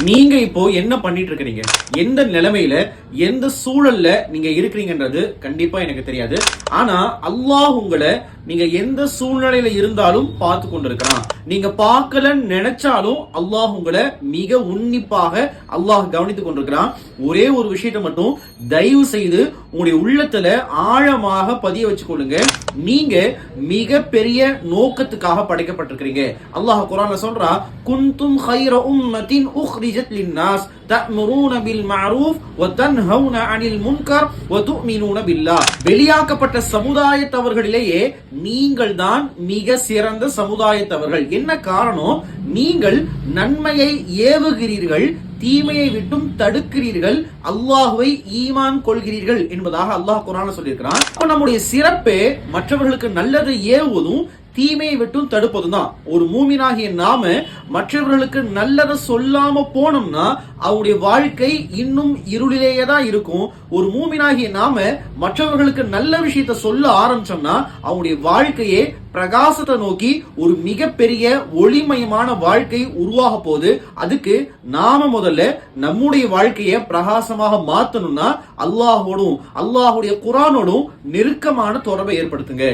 நீங்க இப்போ என்ன பண்ணிட்டு இருக்கிறீங்க, எந்த நிலைமையில எந்த சூழல்ல நீங்க இருக்கிறீங்கன்றது கண்டிப்பா எனக்கு தெரியாது. ஆனா அல்லாஹ் உங்களை நீங்க எந்த சூழ்நிலையில இருந்தாலும் பார்த்து கொண்டிருக்கிறான். நீங்க பார்க்கலன்னு நினைச்சாலும் அல்லாஹ் உங்களை மிக உன்னிப்பாக அல்லாஹ் கவனித்துக் கொண்டிருக்கிறான். ஒரே ஒரு விஷயத்தை மட்டும் தயவு செய்து உங்களுடைய உள்ளத்துல ஆழமாக பதிய வச்சுக்கொள்ளுங்க. நீங்க மிக பெரிய நோக்கத்துக்காக படைக்கப்பட்டிருக்கிறீங்க. அல்லாஹ் குர்ஆன்ல சொல்றா, குன்தும் கைர உம்மத்தின் உக்ரிஜத் லின்னாஸ் தஅமுரூன பில் மஅரூஃப் வ தன்ஹவுன அனில் முன்கர் வ துமினூன பில்லாஹ். வெளியாக்கப்பட்ட சமுதாயத்தவர்களிலேயே நீங்கள் தான் மிக சிறந்த சமுதாயத்தவர்கள். என்ன காரணம்? நீங்கள் நன்மையை ஏவுகிறீர்கள், தீமையை விட்டும் தடுக்கிறீர்கள், அல்லாஹ்வை ஈமான் கொள்கிறீர்கள் என்பதாக அல்லாஹ் குர்ஆன்ல சொல்லியிருக்கிறான். அப்ப நம்முடைய சிறப்பே மற்றவர்களுக்கு நல்லதை ஏவுவதும் தீமையை விட்டும் தடுப்பதும் தான். ஒரு மூமினாகிய நாம மற்றவர்களுக்கு நல்லதை சொல்லாம போனோம்னா அவருடைய வாழ்க்கை இன்னும் இருளிலேயே தான் இருக்கும். ஒரு மூமினாகிய நாம மற்றவர்களுக்கு நல்ல விஷயத்த சொல்ல ஆரம்பிச்சோம்னா அவருடைய வாழ்க்கையே பிரகாசத்தை நோக்கி ஒரு மிகப்பெரிய ஒளிமயமான வாழ்க்கை உருவாக போகுது. அதுக்கு நாம முதல்ல நம்முடைய வாழ்க்கையை பிரகாசமாக மாத்தணும்னா அல்லாஹோடும் அல்லாஹுடைய குர்ஆனோடும் நெருக்கமான தொடர்பை ஏற்படுத்துங்க.